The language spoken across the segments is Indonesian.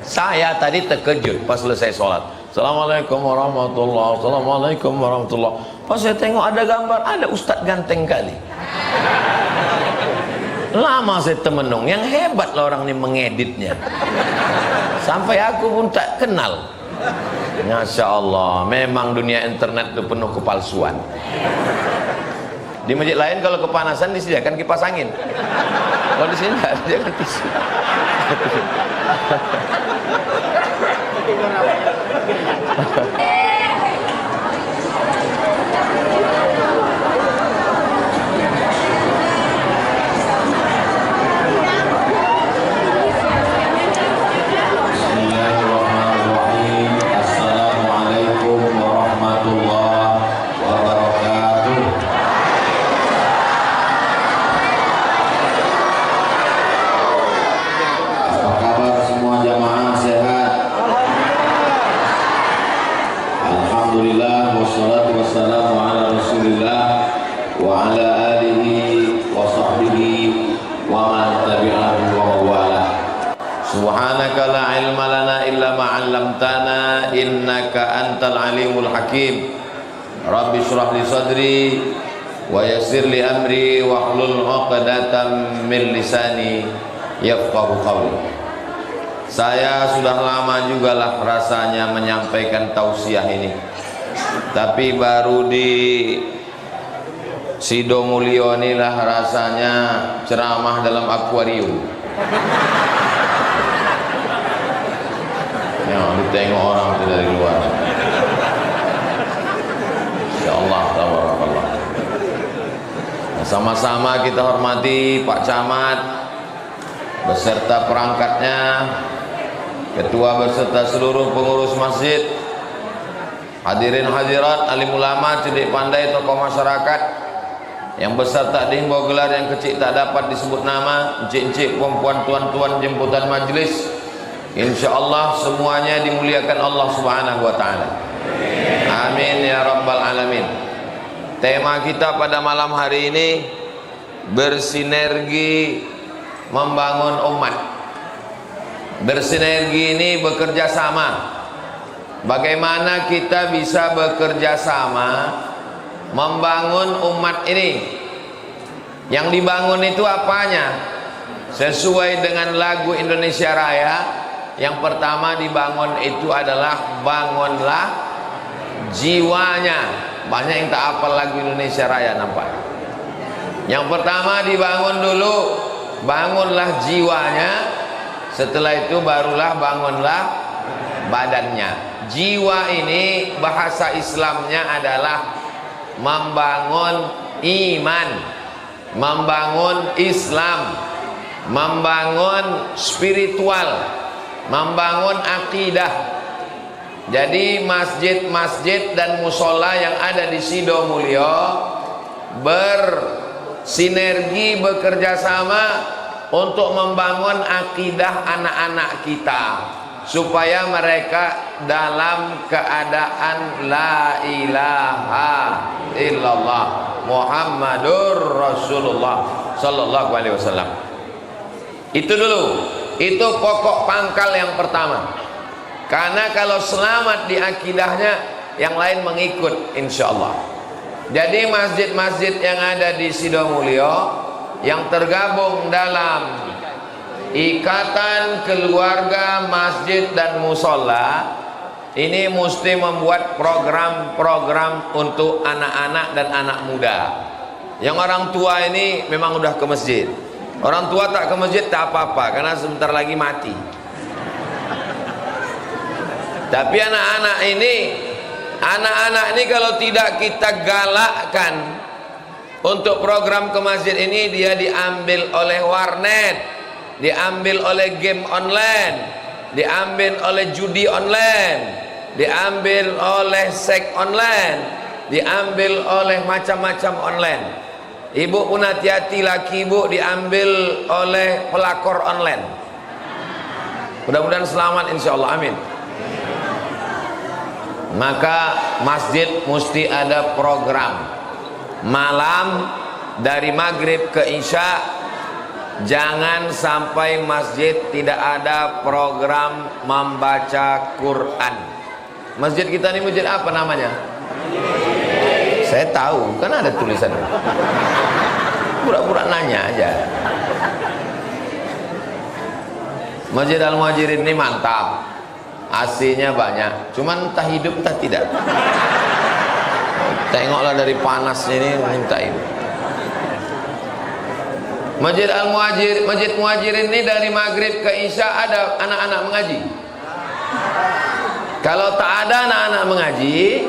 Saya tadi terkejut pas selesai sholat. Assalamualaikum warahmatullahi wabarakatuh. Assalamualaikum warahmatullahi wabarakatuh. Pas saya tengok ada gambar, ada ustadz ganteng kali. Lama saya termenung, yang hebat lah orang ini mengeditnya. Sampai aku pun tak kenal. Masya Allah, memang dunia internet itu penuh kepalsuan. Di masjid lain kalau kepanasan disediakan kipas angin. Kalau di sini tidak disediakan tisu. Subhanaka la ilma lana illa ma 'allamtana innaka antal alimul hakim. Rabbi shrah li sadri wa yassir li amri wa hlul 'uqdatam min lisani yafqahu qawli. Saya sudah lama juga lah rasanya menyampaikan tausiah ini, tapi baru di Sido Mulyo inilah rasanya ceramah dalam akuarium. Ya, ditengok orang itu dari luar. Insyaallah, tabarakallah. Sama-sama kita hormati Pak Camat beserta perangkatnya, ketua beserta seluruh pengurus masjid, hadirin hadirat, alim ulama, cerdik pandai, tokoh masyarakat, yang besar tak dihimbau gelar, yang kecil tak dapat disebut nama, encik-encik, perempuan, tuan-tuan, jemputan majlis. InsyaAllah semuanya dimuliakan Allah Subhanahu wa ta'ala. Amin ya rabbal alamin. Tema kita pada malam hari ini, bersinergi membangun umat. Bersinergi ini bekerja sama. Bagaimana kita bisa bekerja sama membangun umat ini? Yang dibangun itu apanya? Sesuai dengan lagu Indonesia Raya, yang pertama dibangun itu adalah bangunlah jiwanya. Banyak yang tak hafal lagu Indonesia Raya nampak. Yang pertama dibangun dulu, bangunlah jiwanya. Setelah itu barulah bangunlah badannya. Jiwa ini bahasa Islamnya adalah membangun iman, membangun Islam, membangun spiritual, membangun akidah. Jadi masjid-masjid dan musola yang ada di Sido Mulyo bersinergi, bekerja sama untuk membangun akidah anak-anak kita, supaya mereka dalam keadaan la ilaha illallah Muhammadur Rasulullah sallallahu alaihi wasallam. Itu dulu, itu pokok pangkal yang pertama. Karena kalau selamat di akidahnya, yang lain mengikut insyaallah. Jadi masjid-masjid yang ada di Sido Mulyo yang tergabung dalam Ikatan Keluarga Masjid dan Musola ini mesti membuat program-program untuk anak-anak dan anak muda. Yang orang tua ini memang udah ke masjid. Orang tua tak ke masjid tak apa-apa, karena sebentar lagi mati. Tapi anak-anak ini kalau tidak kita galakkan untuk program ke masjid ini, dia diambil oleh warnet, diambil oleh game online, diambil oleh judi online, diambil oleh seks online, diambil oleh macam-macam online. Ibu pun hati-hati, laki ibu diambil oleh pelakor online. Mudah-mudahan selamat insyaallah, amin. Maka masjid mesti ada program malam dari maghrib ke isya, jangan sampai masjid tidak ada program membaca Quran. Masjid kita ini masjid apa namanya? Saya tahu, kan ada tulisan. Pura-pura nanya aja. Masjid Al-Muhajirin ini mantap, AC-nya banyak, cuman entah hidup entah tidak. Tengoklah dari panasnya ini, minta ini. Masjid Muhajirin ini dari maghrib ke isya ada anak-anak mengaji. Kalau tak ada anak-anak mengaji,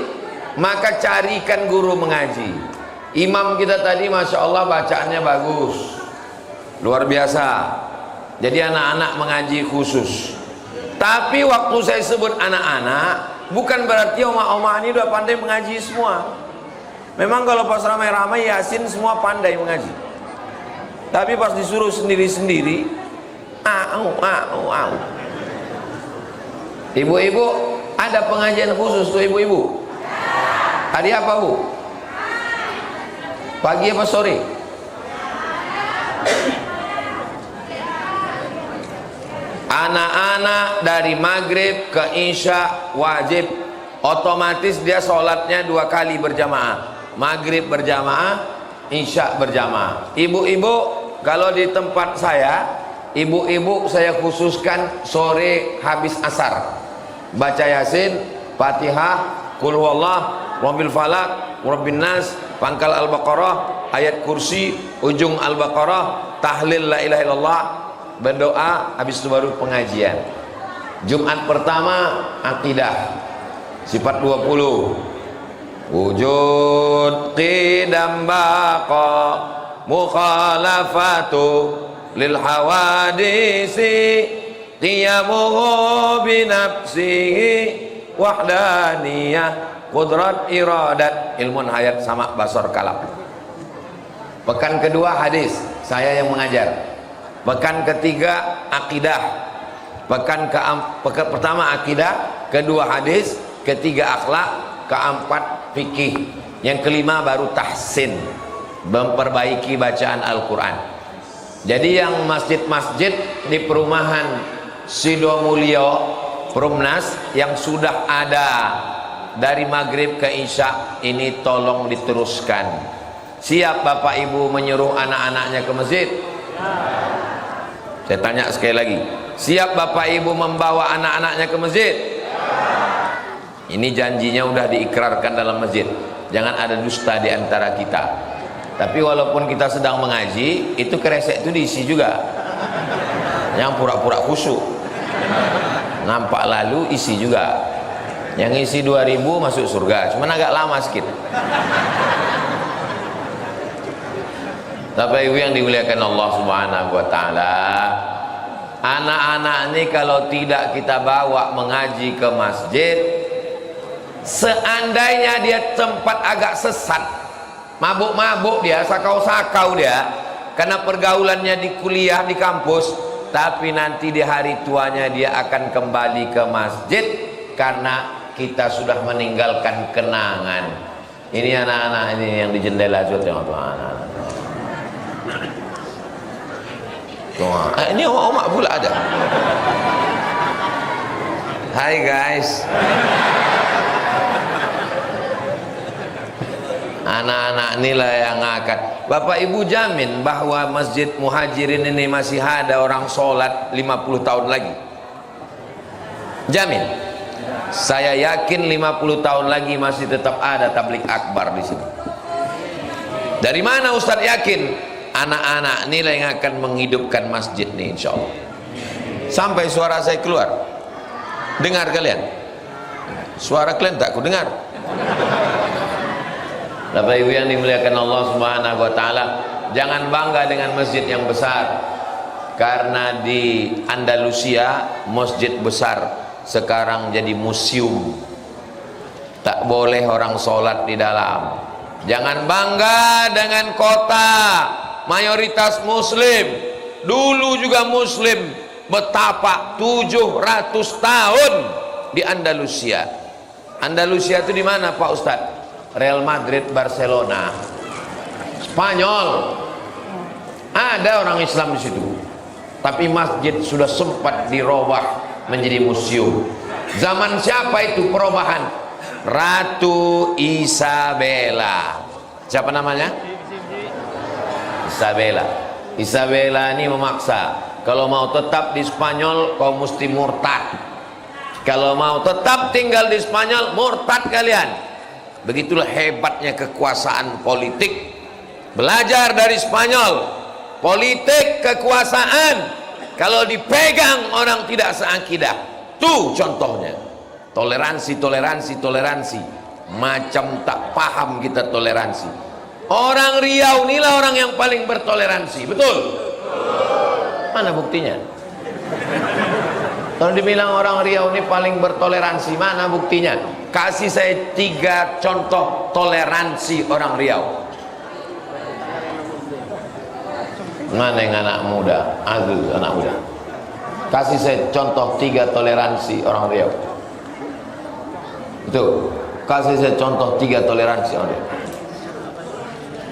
maka carikan guru mengaji. Imam kita tadi Masya Allah bacaannya bagus, luar biasa. Jadi anak-anak mengaji khusus. Tapi waktu saya sebut anak-anak, bukan berarti oma-oma ini udah pandai mengaji semua. Memang kalau pas ramai-ramai Yasin semua pandai mengaji. Tapi pas disuruh sendiri-sendiri, Ibu-ibu, ada pengajian khusus tuh ibu-ibu? Hari apa bu? Pagi apa sore? Anak-anak dari maghrib ke isya wajib, otomatis dia sholatnya 2 kali berjamaah, maghrib berjamaah, isya berjamaah. Ibu-ibu, kalau di tempat saya, ibu-ibu saya khususkan sore habis asar baca Yasin, Fatihah, Qul huwallah, Rabbil falaq, Rabbin nas, pangkal Al-Baqarah, ayat kursi, ujung Al-Baqarah, tahlil la ilaha illallah, berdoa, habis itu baru pengajian. Jumat pertama akidah sifat 20, wujud qidam baqa mukhalafatu lil hawadisi qiyamuhu binafsihi wahdaniyah qudrat iradat ilmun hayat sama basar kalam. Pekan kedua hadis, saya yang mengajar. Pekan ketiga akidah. Pekan pertama akidah, kedua hadis, ketiga akhlak, keempat fikih, yang kelima baru tahsin, memperbaiki bacaan Al-Quran. Jadi yang masjid-masjid di perumahan Sidomulyo, Perumnas yang sudah ada dari maghrib ke isya ini tolong diteruskan. Siap Bapak Ibu menyuruh anak-anaknya ke masjid? Saya tanya sekali lagi, siap Bapak Ibu membawa anak-anaknya ke masjid? Ini janjinya udah diikrarkan dalam masjid. Jangan ada dusta di antara kita. Tapi walaupun kita sedang mengaji, itu kresek itu diisi juga. Yang pura-pura khusyuk, nampak lalu isi juga. Yang isi 2000 masuk surga, cuman agak lama sedikit. Bapak Ibu yang dimuliakan Allah Subhanahu wa taala, anak-anak ini kalau tidak kita bawa mengaji ke masjid, seandainya dia tempat agak sesat, mabuk-mabuk dia, sakau-sakau dia, karena pergaulannya di kuliah, di kampus, tapi nanti di hari tuanya dia akan kembali ke masjid karena kita sudah meninggalkan kenangan. Ini anak-anak ini yang di jendela tuh, tengok tuh anak-anak. Ini omak-omak pula ada. Hai guys, anak-anak inilah yang akan Bapak Ibu jamin bahwa Masjid Muhajirin ini masih ada orang sholat 50 tahun lagi? Jamin. Saya yakin 50 tahun lagi masih tetap ada tabligh akbar di sini. Dari mana Ustadz yakin? Anak-anak inilah yang akan menghidupkan masjid ini insya Allah. Sampai suara saya keluar, dengar kalian? Suara kalian tak ku dengar. Bapak Ibu yang dimuliakan Allah Subhanahu wa taala, jangan bangga dengan masjid yang besar, karena di Andalusia masjid besar sekarang jadi museum, tak boleh orang sholat di dalam. Jangan bangga dengan kota mayoritas muslim, dulu juga muslim, betapa 700 tahun di Andalusia. Andalusia itu di mana Pak Ustadz? Real Madrid, Barcelona, Spanyol. Ada orang Islam di situ, tapi masjid sudah sempat dirubah menjadi museum. Zaman siapa itu perubahan? Ratu Isabella. Siapa namanya? Isabella. Isabella ini memaksa, kalau mau tetap di Spanyol kau mesti murtad. Kalau mau tetap tinggal di Spanyol, murtad kalian. Begitulah hebatnya kekuasaan politik. Belajar dari Spanyol. Politik kekuasaan kalau dipegang orang tidak seakidah. Tuh contohnya. Toleransi, toleransi, toleransi. Macam tak paham kita toleransi. Orang Riau inilah orang yang paling bertoleransi. Betul? Mana buktinya? Kalau dibilang orang Riau ini paling bertoleransi, mana buktinya? Kasih saya 3 contoh toleransi orang Riau. Mana yang anak muda? Aduh, anak muda. Kasih saya contoh 3 toleransi orang Riau. Itu. Kasih saya contoh 3 toleransi orang Riau.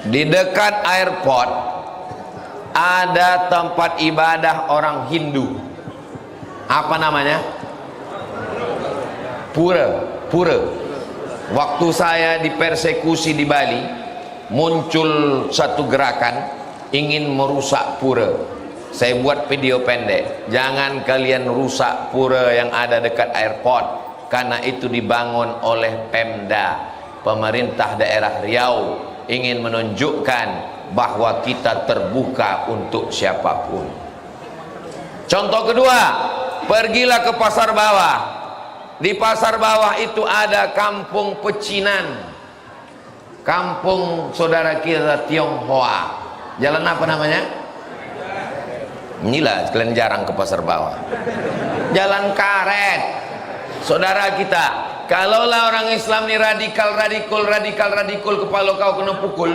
Di dekat airport ada tempat ibadah orang Hindu. Apa namanya? Pura. Pura. Waktu saya dipersekusi di Bali, muncul satu gerakan ingin merusak pura. Saya buat video pendek. Jangan kalian rusak pura yang ada dekat airport, karena itu dibangun oleh Pemda, pemerintah daerah Riau, ingin menunjukkan bahwa kita terbuka untuk siapapun. Contoh kedua, pergilah ke pasar bawah. Di pasar bawah itu ada kampung pecinan, kampung saudara kita Tionghoa. Jalan apa namanya? Inilah kalian jarang ke pasar bawah. Jalan karet. Saudara kita, kalaulah orang Islam ini radikal, kepala kau kena pukul,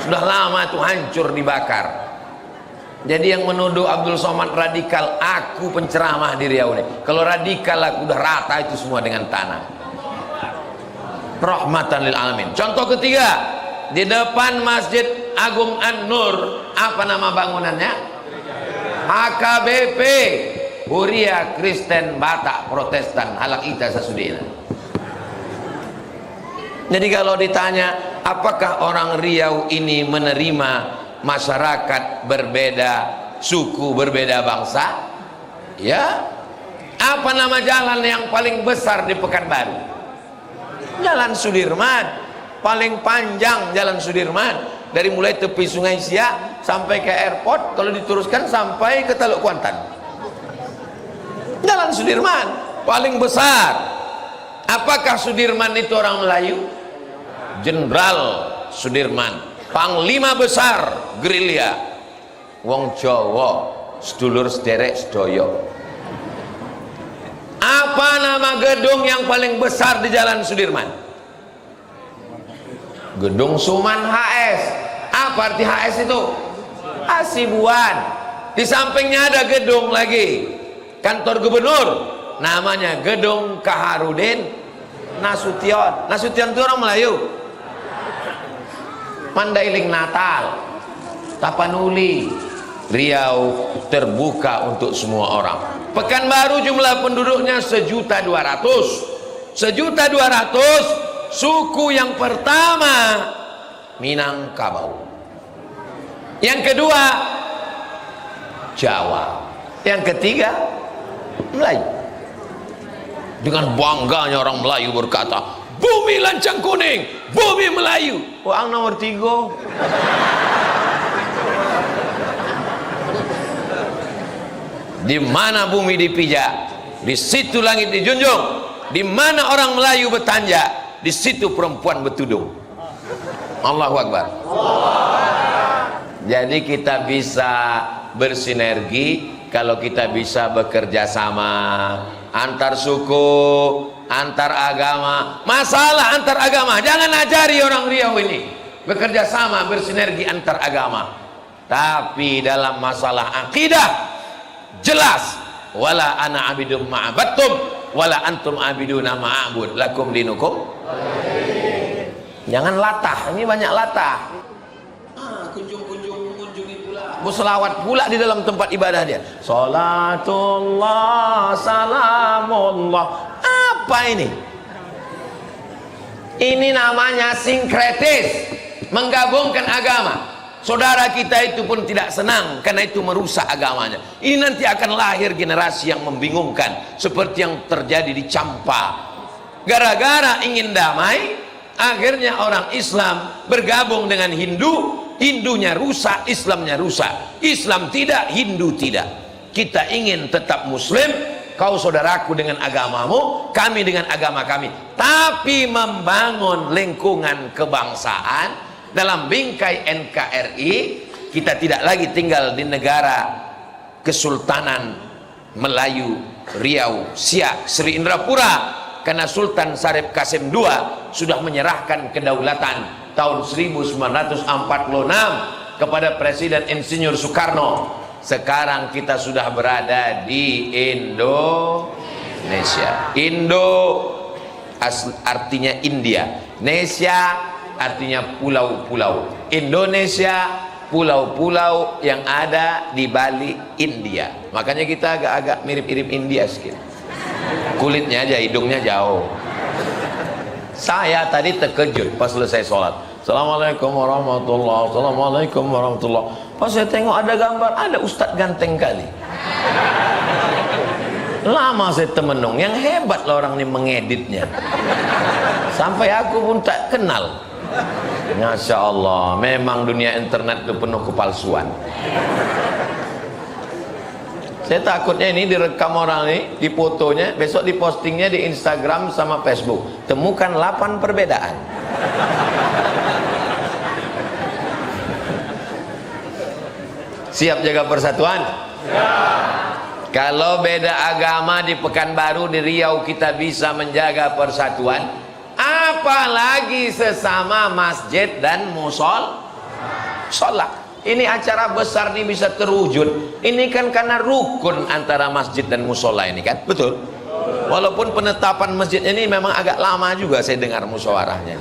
sudah lama itu hancur dibakar. Jadi yang menuduh Abdul Somad radikal, aku penceramah di Riau ini. Kalau radikal aku udah rata itu semua dengan tanah. Rahmatan lil alamin. Contoh ketiga, di depan Masjid Agung An-Nur, apa nama bangunannya? HKBP, Huria Kristen Batak Protestan Halak Ita Sasudina. Jadi kalau ditanya apakah orang Riau ini menerima masyarakat berbeda suku, berbeda bangsa, ya. Apa nama jalan yang paling besar di Pekanbaru? Jalan Sudirman. Paling panjang Jalan Sudirman, dari mulai tepi Sungai Siak sampai ke airport, kalau diteruskan sampai ke Teluk Kuantan. Jalan Sudirman paling besar. Apakah Sudirman itu orang Melayu? Jenderal Sudirman, panglima besar gerilya, wong Jawa, sedulur sederek sedoyo. Apa nama gedung yang paling besar di Jalan Sudirman? Gedung Suman HS. Apa arti HS itu? Hasibuan. Di sampingnya ada gedung lagi, kantor gubernur, namanya Gedung Kaharudin Nasution. Nasution itu orang Melayu. Mandailing Natal, Tapanuli, Riau terbuka untuk semua orang. Pekanbaru jumlah penduduknya 1.200.000. 1.200.000. Suku yang pertama Minangkabau, yang kedua Jawa, yang ketiga Melayu. Dengan bangganya orang Melayu berkata, bumi lancang kuning, bumi Melayu. Wah, nomor 3. Di mana bumi dipijak, di situ langit dijunjung. Di mana orang Melayu bertanja, di situ perempuan bertudung. Allahu Akbar. Jadi kita bisa bersinergi kalau kita bisa bekerja sama antar suku, antar agama. Masalah antar agama, jangan ajari orang Riau ini bekerja sama, bersinergi antar agama. Tapi dalam masalah akidah jelas, wala ana abidum ma'abattum wala antum abiduna ma'abud lakum dinukum. Jangan latah, ini banyak latah. Kunjungi pula. berselawat pula di dalam tempat ibadah dia. Salatullah, salamullah. Apa ini? Ini namanya sinkretis, menggabungkan agama. Saudara kita itu pun tidak senang karena itu merusak agamanya. Ini nanti akan lahir generasi yang membingungkan seperti yang terjadi di Campa. Gara-gara ingin damai, akhirnya orang Islam bergabung dengan Hindu. Hindunya rusak, Islamnya rusak. Islam tidak, Hindu tidak. Kita ingin tetap Muslim, kau saudaraku dengan agamamu, kami dengan agama kami, tapi membangun lingkungan kebangsaan dalam bingkai NKRI. Kita tidak lagi tinggal di negara Kesultanan Melayu Riau Siak Sri Indrapura, karena Sultan Syarif Qasim II sudah menyerahkan kedaulatan tahun 1946 kepada Presiden Insinyur Soekarno. Sekarang kita sudah berada di Indonesia. Indo artinya India, Nesia artinya pulau-pulau. Indonesia pulau-pulau yang ada di Bali, India. Makanya kita agak-agak mirip-mirip India sedikit. Kulitnya aja, hidungnya jauh. Saya tadi terkejut pas selesai sholat. Assalamualaikum warahmatullahi wabarakatuh. Assalamualaikum warahmatullahi wabarakatuh. Pas saya tengok ada gambar, ada ustadz ganteng kali. Lama saya temenung, yang hebat lah orang ini mengeditnya. Sampai aku pun tak kenal. Masya Allah, memang dunia internet itu penuh kepalsuan. Saya takutnya ini direkam orang ini, difotonya, besok dipostingnya di Instagram sama Facebook. Temukan 8 perbedaan. Siap jaga persatuan? Ya. Kalau beda agama di Pekanbaru, di Riau kita bisa menjaga persatuan, apalagi sesama masjid dan musola. Ini acara besar ini bisa terwujud. Ini kan karena rukun antara masjid dan musola ini kan, betul? Walaupun penetapan masjid ini memang agak lama juga saya dengar musyawarahnya.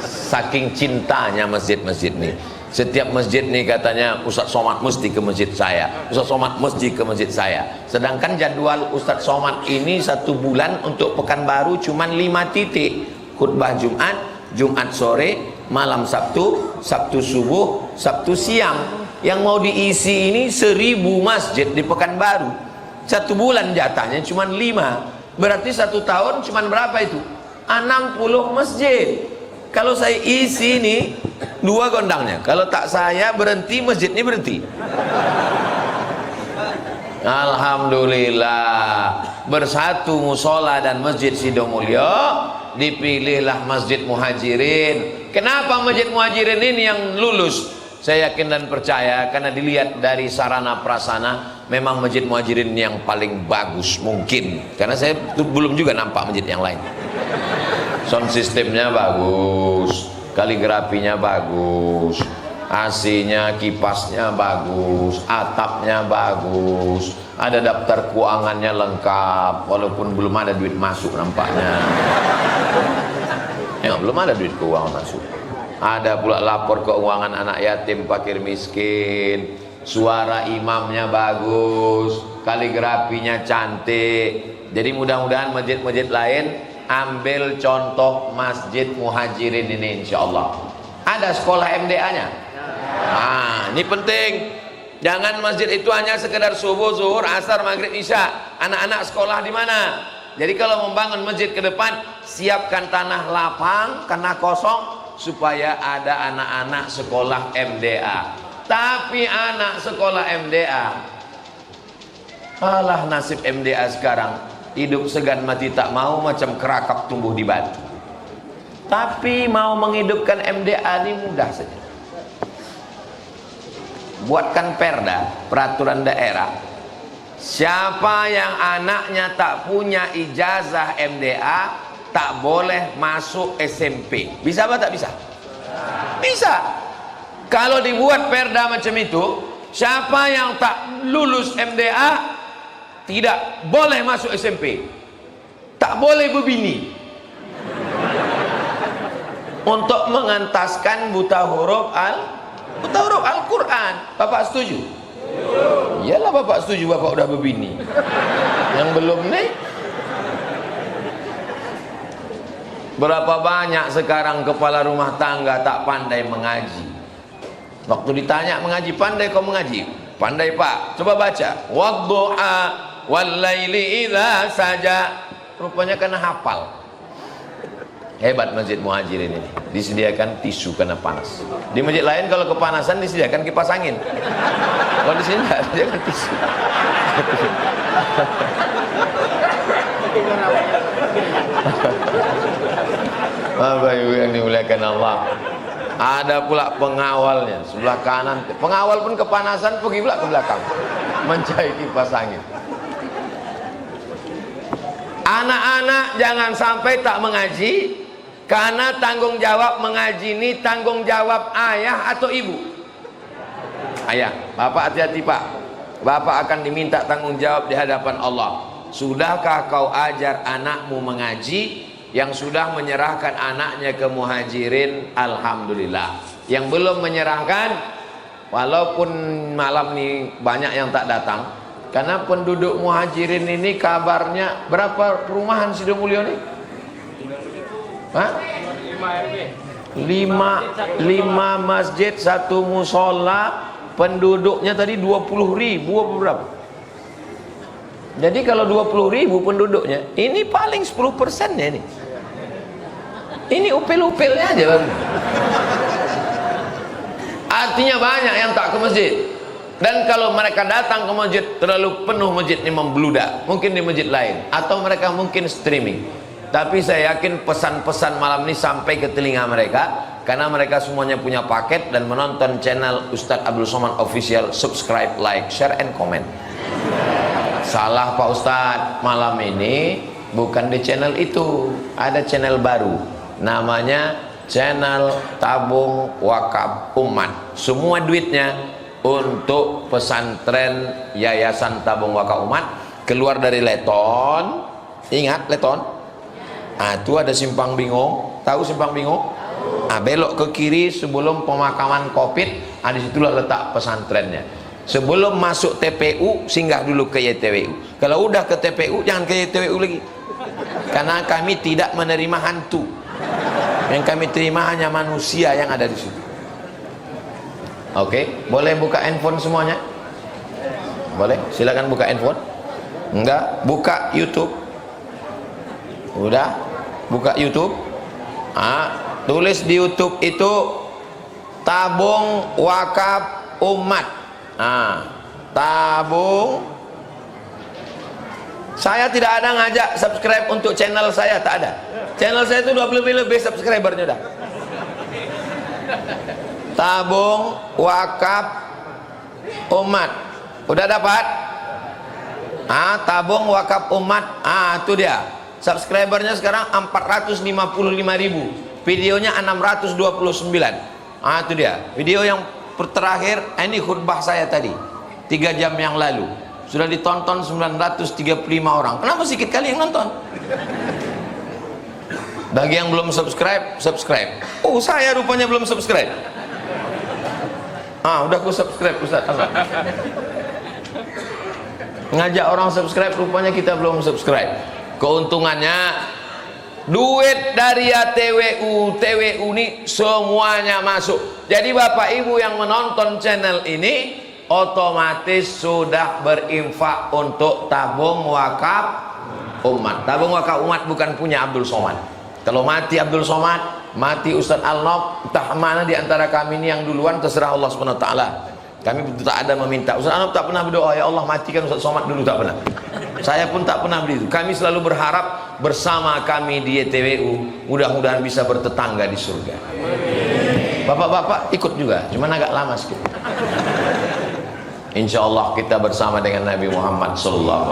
Saking cintanya masjid-masjid ini. Setiap masjid nih katanya Ustadz Somad mesti ke masjid saya, Ustadz Somad mesti ke masjid saya. Sedangkan jadwal Ustadz Somad ini 1 bulan untuk Pekanbaru cuman 5 titik. Khutbah Jumat, Jumat sore, malam Sabtu, Sabtu subuh, Sabtu siang. Yang mau diisi ini 1000 masjid di Pekanbaru. 1 bulan jatahnya cuman 5. Berarti 1 tahun cuman berapa itu? 60 masjid. Kalau saya isi ini 2 gondangnya. Kalau tak saya berhenti, masjid ini berhenti. Alhamdulillah, bersatu musola dan masjid Sidomulyo, dipilihlah Masjid Muhajirin. Kenapa Masjid Muhajirin ini yang lulus? Saya yakin dan percaya karena dilihat dari sarana prasana, memang Masjid Muhajirin yang paling bagus mungkin. Karena saya belum juga nampak masjid yang lain. Sound sistemnya bagus, kaligrafinya bagus, AC-nya, kipasnya bagus, atapnya bagus, ada daftar keuangannya lengkap, walaupun belum ada duit masuk nampaknya. Ya, belum ada duit keuangan masuk. Ada pula lapor keuangan anak yatim, fakir miskin, suara imamnya bagus, kaligrafinya cantik. Jadi mudah-mudahan masjid-masjid lain ambil contoh Masjid Muhajirin ini, insya Allah. Ada sekolah MDA-nya. Nah, ini penting. Jangan masjid itu hanya sekedar subuh, zuhur, asar, maghrib, isya. Anak-anak sekolah di mana? Jadi kalau membangun masjid ke depan, siapkan tanah lapang, tanah kosong, supaya ada anak-anak sekolah MDA. Tapi anak sekolah MDA, alah nasib MDA sekarang, hidup segan mati tak mau, macam kerakap tumbuh di batu. Tapi mau menghidupkan MDA ini mudah saja. Buatkan perda, peraturan daerah. Siapa yang anaknya tak punya ijazah MDA tak boleh masuk SMP. Bisa apa tak bisa? Bisa. Kalau dibuat perda macam itu, siapa yang tak lulus MDA tidak boleh masuk SMP, tak boleh berbini. Untuk mengentaskan buta huruf Buta huruf Al-Quran. Bapak setuju? Iyalah bapak setuju, bapak udah berbini. Yang belum nih, berapa banyak sekarang kepala rumah tangga tak pandai mengaji. Waktu ditanya mengaji, pandai kau mengaji? Pandai pak. Coba baca. Wadduha wallaili idza saja. Rupanya kena hafal. Hebat Masjid Muhajirin ini. Disediakan tisu karena panas. Di masjid lain kalau kepanasan disediakan kipas angin. Kalau di sini tidak disediakan tisu. Bapak Ibu yang dimuliakan Allah. Ada pula pengawalnya sebelah kanan. Pengawal pun kepanasan pergi pula ke belakang mencari kipas angin. Anak-anak jangan sampai tak mengaji, karena tanggung jawab mengaji ini tanggung jawab ayah atau ibu. Ayah, bapak hati-hati pak. Bapak akan diminta tanggung jawab di hadapan Allah. Sudahkah kau ajar anakmu mengaji? Yang sudah menyerahkan anaknya ke Muhajirin, alhamdulillah. Yang belum menyerahkan, walaupun malam ini banyak yang tak datang, karena penduduk Muhajirin ini kabarnya berapa perumahan Sido Mulyo nih? Hah? 5 masjid, 1 musola, penduduknya tadi 20.000 berapa? Jadi kalau 20.000 penduduknya, ini paling 10%-nya ini. Ini upil-upilnya aja bang. Artinya banyak yang tak ke masjid. Dan kalau mereka datang ke masjid, terlalu penuh masjidnya membludak. Mungkin di masjid lain, atau mereka mungkin streaming. Tapi saya yakin pesan-pesan malam ini sampai ke telinga mereka, karena mereka semuanya punya paket dan menonton channel Ustadz Abdul Somad Official. Subscribe, like, share, and comment. Salah Pak Ustadz, malam ini bukan di channel itu, ada channel baru, namanya channel Tabung Wakaf Umat. Semua duitnya untuk pesantren Yayasan Tabung Wakaf Umat, keluar dari Leton. Ingat Leton? Ah, itu ada Simpang Bingung. Tahu Simpang Bingung? Ah, belok ke kiri sebelum pemakaman Covid, ah, disitulah letak pesantrennya. Sebelum masuk TPU, singgah dulu ke YTWU. Kalau udah ke TPU, jangan ke YTWU lagi, karena kami tidak menerima hantu. Yang kami terima hanya manusia yang ada di situ. Oke, boleh buka handphone semuanya? Boleh, silakan buka handphone. Enggak, buka YouTube. Udah, buka YouTube. Ah, tulis di YouTube itu Tabung Wakaf Umat. Nah, tabung. Saya tidak ada ngajak subscribe untuk channel saya, tak ada. Channel saya itu 20 lebih subscribernya dah. Tabung Wakaf Umat. Udah dapat? Ah, Tabung Wakaf Umat. Ah, itu dia. Subscribernya sekarang 455.000. Videonya 629. Ah, itu dia. Video yang terakhir, ini khutbah saya tadi 3 jam yang lalu, sudah ditonton 935 orang. Kenapa sedikit kali yang nonton? Bagi yang belum subscribe, subscribe. Oh, saya rupanya belum subscribe. Ah, udah aku subscribe Ustaz. Ngajak orang subscribe, rupanya kita belum subscribe. Keuntungannya, duit dari TWU ini semuanya masuk. Jadi Bapak Ibu yang menonton channel ini otomatis sudah berinfak untuk Tabung Wakaf Umat. Tabung Wakaf Umat bukan punya Abdul Somad. Kalau mati Abdul Somad, mati Ustadz Al-Nob, entah mana di antara kami ini yang duluan, terserah Allah SWT. Kami tak ada meminta. Ustadz Al-Nob tak pernah berdoa, ya Allah matikan Ustadz Somad dulu, tak pernah. Saya pun tak pernah begitu. Kami selalu berharap bersama kami di YTWU mudah-mudahan bisa bertetangga di surga. Bapak-bapak ikut juga, cuman agak lama sedikit. Insya Allah kita bersama dengan Nabi Muhammad SAW.